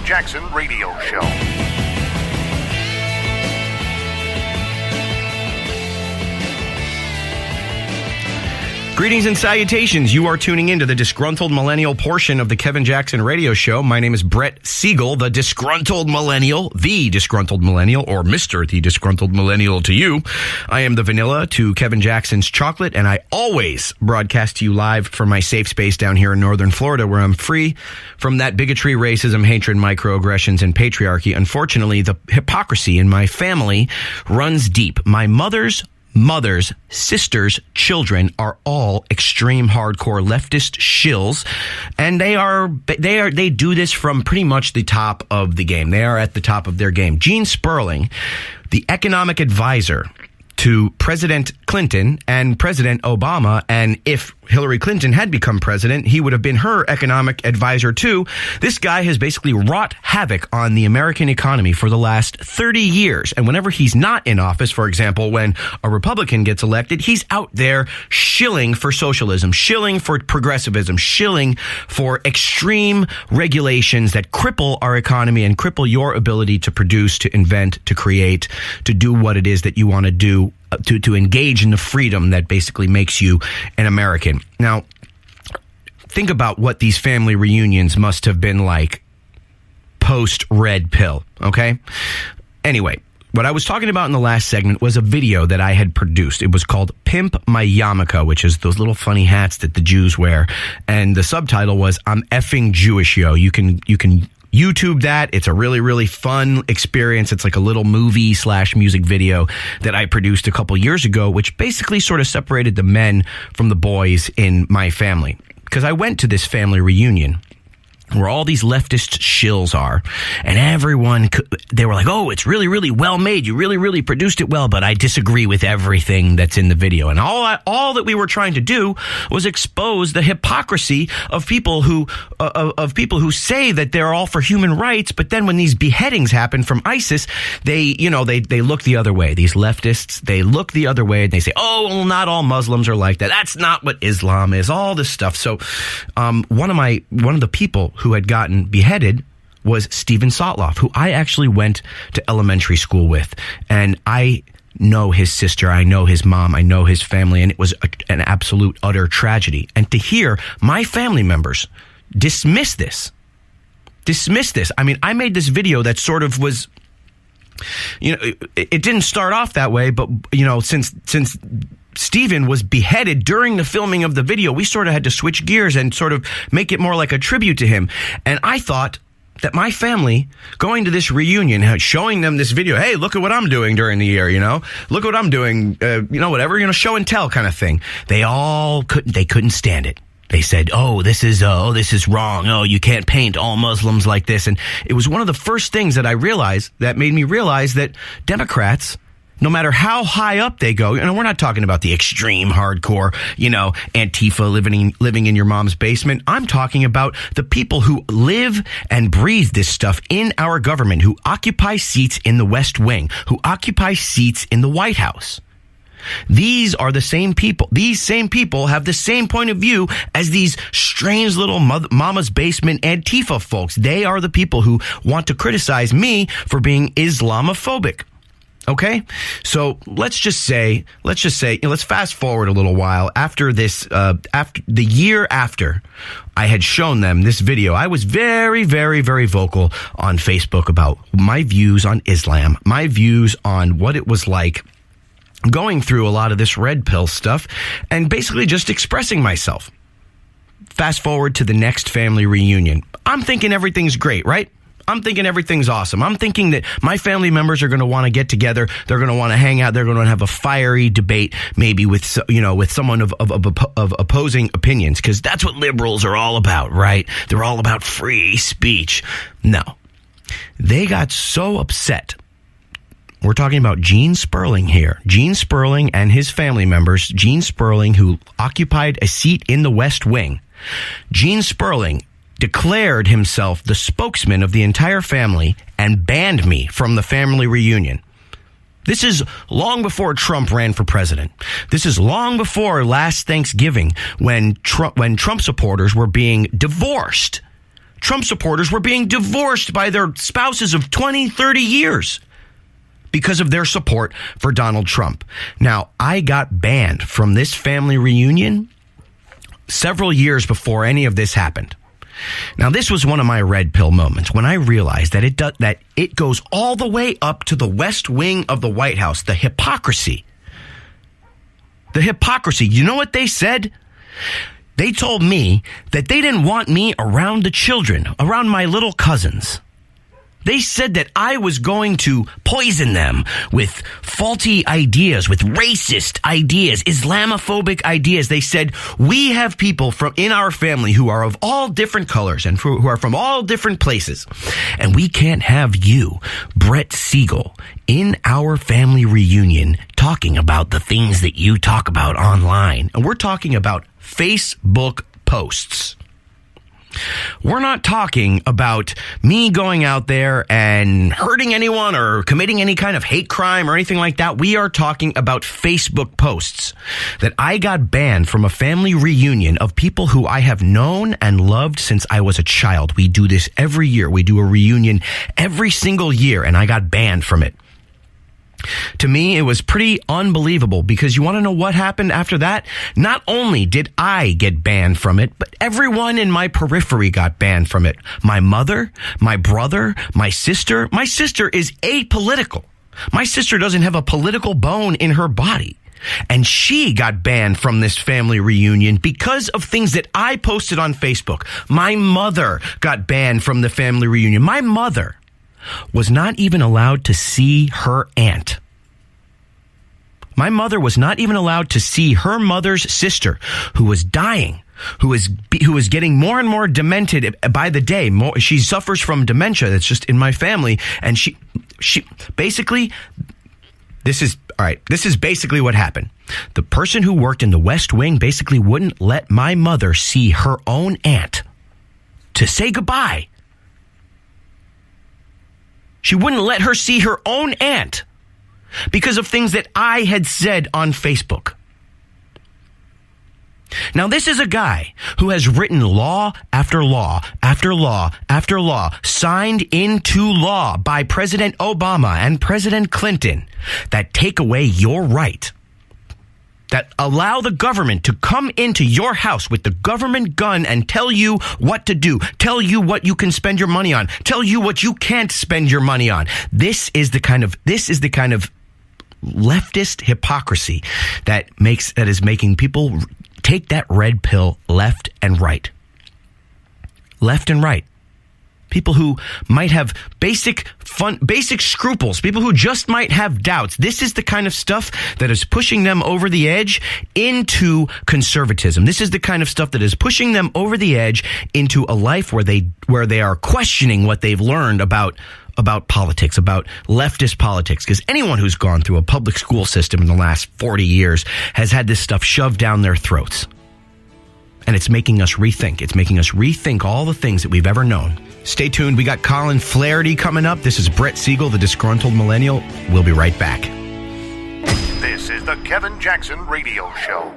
Jackson Radio Show. Greetings and salutations. You are tuning into the Disgruntled Millennial portion of the Kevin Jackson Radio Show. My name is Brett Segal, the Disgruntled Millennial, the Disgruntled Millennial, or Mr. the Disgruntled Millennial to you. I am the vanilla to Kevin Jackson's chocolate, and I always broadcast to you live from my safe space down here in northern Florida, where I'm free from that bigotry, racism, hatred, microaggressions, and patriarchy. Unfortunately, the hypocrisy in my family runs deep. My mother's sisters, children are all extreme hardcore leftist shills, and they do this from pretty much the top of the game. They are at the top of their game. Gene Sperling, the economic advisor to President Clinton and President Obama, and if Hillary Clinton had become president, he would have been her economic advisor too. This guy has basically wrought havoc on the American economy for the last 30 years. And whenever he's not in office, for example, when a Republican gets elected, he's out there shilling for socialism, shilling for progressivism, shilling for extreme regulations that cripple our economy and cripple your ability to produce, to invent, to create, to do what it is that you want to do, to engage in the freedom that basically makes you an American. Now, think about what these family reunions must have been like post-red pill, okay? Anyway, what I was talking about in the last segment was a video that I had produced. It was called Pimp My Yarmulke, which is those little funny hats that the Jews wear. And the subtitle was I'm effing Jewish, yo. You can YouTube that. It's a really, really fun experience. It's like a little movie / music video that I produced a couple years ago, which basically sort of separated the men from the boys in my family. Because I went to this family reunion where all these leftist shills are, and everyone, they were like, oh, it's really, really well made. You really, really produced it well, but I disagree with everything that's in the video. And all that we were trying to do was expose the hypocrisy of people who say that they're all for human rights, but then when these beheadings happen from ISIS, they look the other way. These leftists, they look the other way and they say, oh, well, not all Muslims are like that. That's not what Islam is, all this stuff. So, one of the people who had gotten beheaded was Steven Sotloff, who I actually went to elementary school with. And I know his sister, I know his mom, I know his family, and it was an absolute, utter tragedy. And to hear my family members dismiss this. I mean, I made this video that sort of was, it didn't start off that way, but, since Stephen was beheaded during the filming of the video, we sort of had to switch gears and sort of make it more like a tribute to him. And I thought that my family going to this reunion, showing them this video, hey, look at what I'm doing during the year, look what I'm doing, whatever, show and tell kind of thing. They couldn't stand it. They said, this is wrong. Oh, you can't paint all Muslims like this. And it was one of the first things that I realized that made me realize that Democrats, no matter how high up they go, and we're not talking about the extreme hardcore, Antifa living in your mom's basement. I'm talking about the people who live and breathe this stuff in our government, who occupy seats in the West Wing, who occupy seats in the White House. These are the same people. These same people have the same point of view as these strange little mama's basement Antifa folks. They are the people who want to criticize me for being Islamophobic. Okay, so let's fast forward a little while. After this, after the year after I had shown them this video, I was very, very, very vocal on Facebook about my views on Islam, my views on what it was like going through a lot of this red pill stuff, and basically just expressing myself. Fast forward to the next family reunion. I'm thinking everything's great, right? I'm thinking everything's awesome. I'm thinking that my family members are going to want to get together. They're going to want to hang out. They're going to have a fiery debate, maybe with someone of opposing opinions, because that's what liberals are all about, right? They're all about free speech. No, they got so upset. We're talking about Gene Sperling here. Gene Sperling and his family members. Gene Sperling, who occupied a seat in the West Wing. Gene Sperling declared himself the spokesman of the entire family and banned me from the family reunion. This is long before Trump ran for president. This is long before last Thanksgiving when Trump supporters were being divorced. Trump supporters were being divorced by their spouses of 20, 30 years because of their support for Donald Trump. Now, I got banned from this family reunion several years before any of this happened. Now, this was one of my red pill moments when I realized that it goes all the way up to the West Wing of the White House. The hypocrisy. The hypocrisy. You know what they said? They told me that they didn't want me around the children, around my little cousins. They said that I was going to poison them with faulty ideas, with racist ideas, Islamophobic ideas. They said, we have people in our family who are of all different colors and who are from all different places. And we can't have you, Brett Segal, in our family reunion talking about the things that you talk about online. And we're talking about Facebook posts. We're not talking about me going out there and hurting anyone or committing any kind of hate crime or anything like that. We are talking about Facebook posts that I got banned from a family reunion of people who I have known and loved since I was a child. We do this every year. We do a reunion every single year, and I got banned from it. To me, it was pretty unbelievable because you want to know what happened after that? Not only did I get banned from it, but everyone in my periphery got banned from it. My mother, my brother, my sister. My sister is apolitical. My sister doesn't have a political bone in her body. And she got banned from this family reunion because of things that I posted on Facebook. My mother got banned from the family reunion. My mother was not even allowed to see her aunt. My mother was not even allowed to see her mother's sister, who was dying, who was getting more and more demented by the day. She suffers from dementia that's just in my family, and she basically, this is basically what happened. The person who worked in the West Wing basically wouldn't let my mother see her own aunt to say goodbye. She wouldn't let her see her own aunt because of things that I had said on Facebook. Now, this is a guy who has written law after law after law after law, signed into law by President Obama and President Clinton, that take away your right, that allow the government to come into your house with the government gun and tell you what to do, tell you what you can spend your money on, tell you what you can't spend your money on. This is the kind of leftist hypocrisy that is making people take that red pill left and right. Left and right. People who might have basic scruples, people who just might have doubts. This is the kind of stuff that is pushing them over the edge into conservatism. This is the kind of stuff that is pushing them over the edge into a life where they are questioning what they've learned about politics, about leftist politics. Because anyone who's gone through a public school system in the last 40 years has had this stuff shoved down their throats. And it's making us rethink. It's making us rethink all the things that we've ever known. Stay tuned. We got Colin Flaherty coming up. This is Brett Segal, the Disgruntled Millennial. We'll be right back. This is the Kevin Jackson Radio Show.